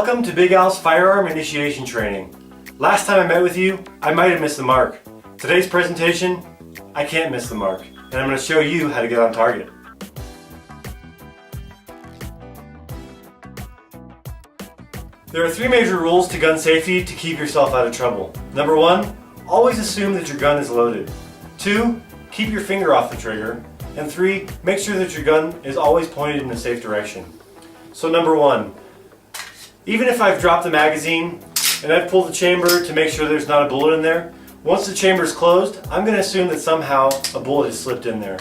Welcome to Big Al's Firearm Initiation Training. Last time I met with you, I might have missed the mark. Today's presentation, I can't miss the mark, and I'm going to show you how to get on target. There are three major rules to gun safety to keep yourself out of trouble. Number one, always assume that your gun is loaded. 2, keep your finger off the trigger. And 3, make sure that your gun is always pointed in a safe direction. So number 1, even if I've dropped the magazine and I've pulled the chamber to make sure there's not a bullet in there, once the chamber is closed, I'm going to assume that somehow a bullet has slipped in there.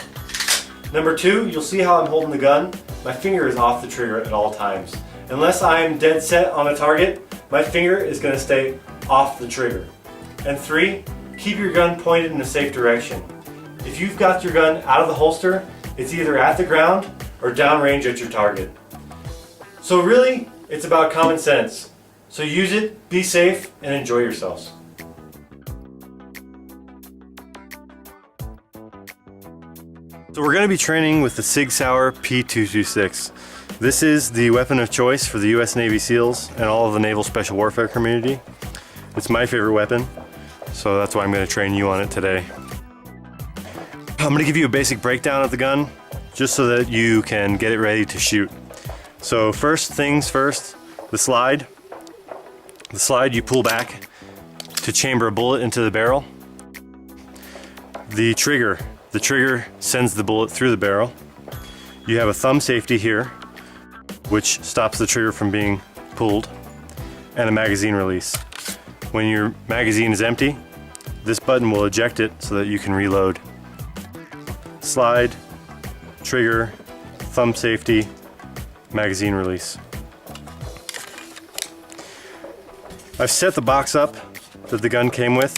Number 2, you'll see how I'm holding the gun. My finger is off the trigger at all times. Unless I'm dead set on a target, my finger is going to stay off the trigger. And 3, keep your gun pointed in a safe direction. If you've got your gun out of the holster, it's either at the ground or downrange at your target. So really, it's about common sense. So use it, be safe, and enjoy yourselves. So we're going to be training with the Sig Sauer P226. This is the weapon of choice for the US Navy SEALs and all of the Naval Special Warfare community. It's my favorite weapon, so that's why I'm going to train you on it today. I'm going to give you a basic breakdown of the gun, just so that you can get it ready to shoot. So first things first, the slide. The slide you pull back to chamber a bullet into the barrel. The trigger sends the bullet through the barrel. You have a thumb safety here, which stops the trigger from being pulled, and a magazine release. When your magazine is empty, this button will eject it so that you can reload. Slide, trigger, thumb safety, magazine release. I've set the box up that the gun came with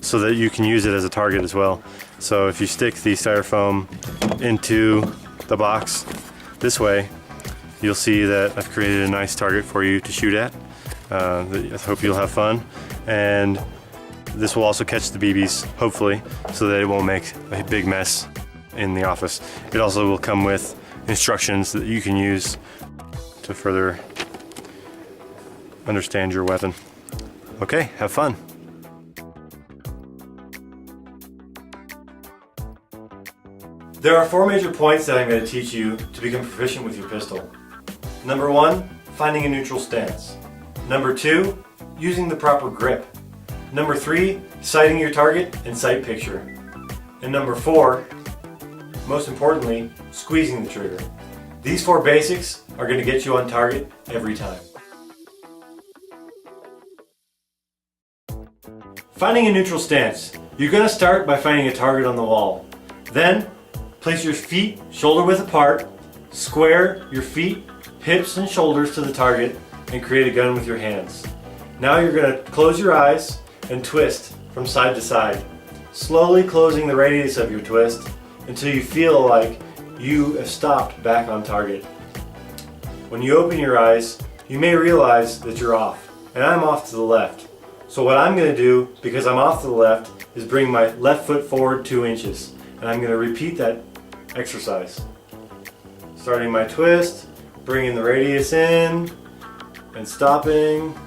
so that you can use it as a target as well. So if you stick the styrofoam into the box this way, you'll see that I've created a nice target for you to shoot at. I hope you'll have fun. And this will also catch the BBs, hopefully, so that it won't make a big mess in the office. It also will come with instructions that you can use to further understand your weapon. Okay, have fun. There are 4 major points that I'm going to teach you to become proficient with your pistol. Number 1, finding a neutral stance. Number 2, using the proper grip. Number 3, sighting your target and sight picture. And number 4, most importantly, squeezing the trigger. These 4 basics are going to get you on target every time. Finding a neutral stance. You're going to start by finding a target on the wall. Then, place your feet shoulder width apart, square your feet, hips, and shoulders to the target, and create a gun with your hands. Now you're going to close your eyes and twist from side to side, slowly closing the radius of your twist until you feel like you have stopped back on target. When you open your eyes, you may realize that you're off, and I'm off to the left. So what I'm going to do, because I'm off to the left, is bring my left foot forward 2 inches, and I'm going to repeat that exercise. Starting my twist, bringing the radius in, and stopping.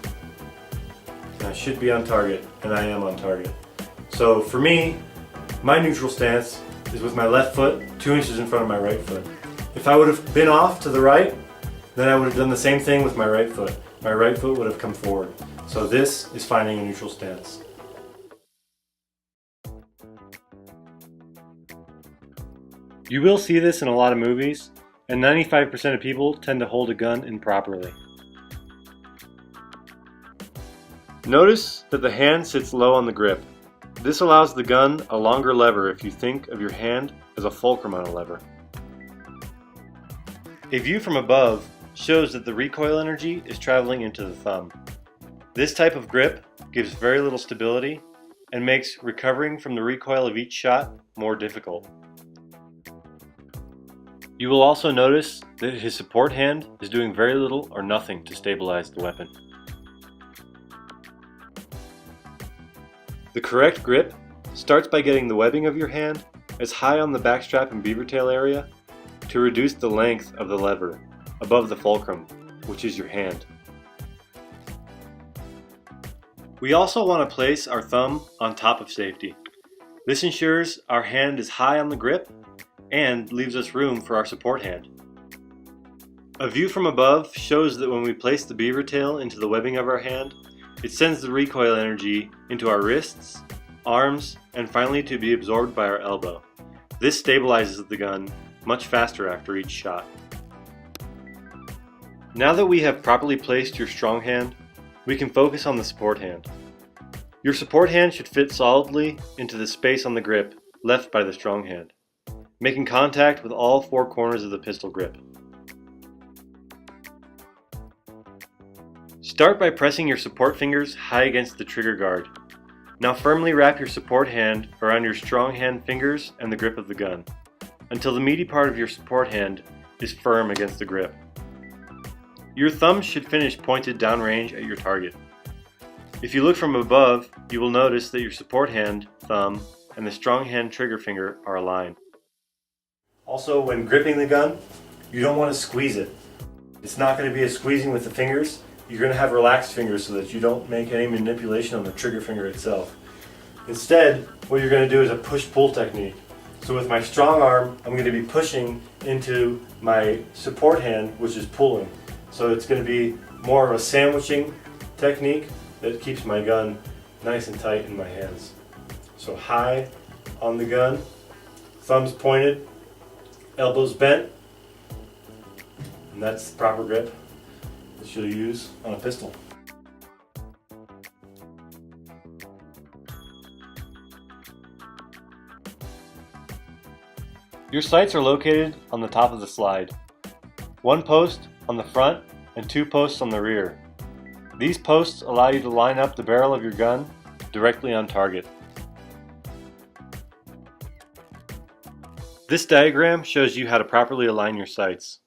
I should be on target, and I am on target. So for me, my neutral stance is with my left foot 2 inches in front of my right foot. If I would have been off to the right, then I would have done the same thing with my right foot. My right foot would have come forward. So this is finding a neutral stance. You will see this in a lot of movies, and 95% of people tend to hold a gun improperly. Notice that the hand sits low on the grip. This allows the gun a longer lever if you think of your hand as a fulcrum on a lever. A view from above shows that the recoil energy is traveling into the thumb. This type of grip gives very little stability and makes recovering from the recoil of each shot more difficult. You will also notice that his support hand is doing very little or nothing to stabilize the weapon. The correct grip starts by getting the webbing of your hand as high on the backstrap and beaver tail area to reduce the length of the lever above the fulcrum which is your hand. We also want to place our thumb on top of safety. This ensures our hand is high on the grip and leaves us room for our support hand. A view from above shows that when we place the beaver tail into the webbing of our hand, it sends the recoil energy into our wrists, arms, and finally to be absorbed by our elbow. This stabilizes the gun much faster after each shot. Now that we have properly placed your strong hand, we can focus on the support hand. Your support hand should fit solidly into the space on the grip left by the strong hand, making contact with all four corners of the pistol grip. Start by pressing your support fingers high against the trigger guard. Now firmly wrap your support hand around your strong hand fingers and the grip of the gun, until the meaty part of your support hand is firm against the grip. Your thumb should finish pointed downrange at your target. If you look from above, you will notice that your support hand, thumb, and the strong hand trigger finger are aligned. Also, when gripping the gun, you don't want to squeeze it. It's not going to be a squeezing with the fingers. You're going to have relaxed fingers so that you don't make any manipulation on the trigger finger itself. Instead, what you're going to do is a push-pull technique. So with my strong arm, I'm going to be pushing into my support hand, which is pulling. So it's going to be more of a sandwiching technique that keeps my gun nice and tight in my hands. So high on the gun, thumbs pointed, elbows bent, and that's the proper grip that you'll use on a pistol. Your sights are located on the top of the slide. One post on the front and two posts on the rear. These posts allow you to line up the barrel of your gun directly on target. This diagram shows you how to properly align your sights.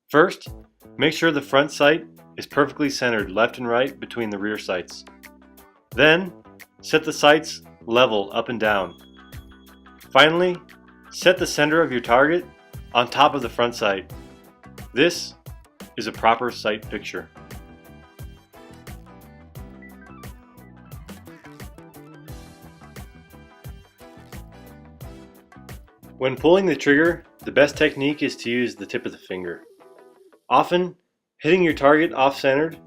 First, make sure the front sight is perfectly centered left and right between the rear sights. Then, set the sights level up and down. Finally, set the center of your target on top of the front sight. This is a proper sight picture. When pulling the trigger, the best technique is to use the tip of the finger. Often, hitting your target off-centered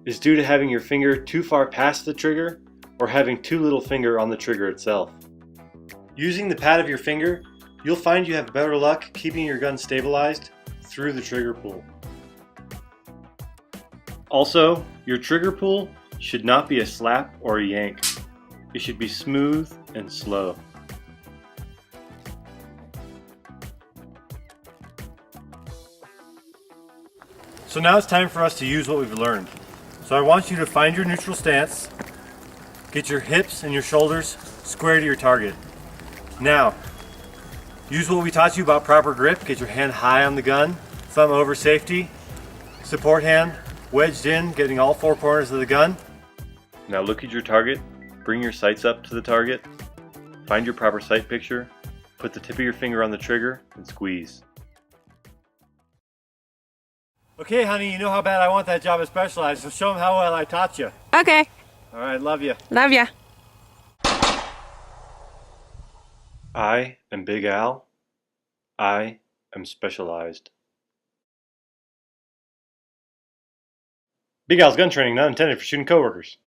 is due to having your finger too far past the trigger or having too little finger on the trigger itself. Using the pad of your finger, you'll find you have better luck keeping your gun stabilized through the trigger pull. Also, your trigger pull should not be a slap or a yank. It should be smooth and slow. So now it's time for us to use what we've learned. So I want you to find your neutral stance, get your hips and your shoulders square to your target. Now, use what we taught you about proper grip. Get your hand high on the gun, thumb over safety, support hand wedged in, getting all four corners of the gun. Now look at your target, bring your sights up to the target, find your proper sight picture, put the tip of your finger on the trigger, and squeeze. Okay, honey, you know how bad I want that job at Specialized, so show them how well I taught you. Okay. All right, love you. Love ya. I am Big Al. I am Specialized. Big Al's gun training not intended for shooting coworkers.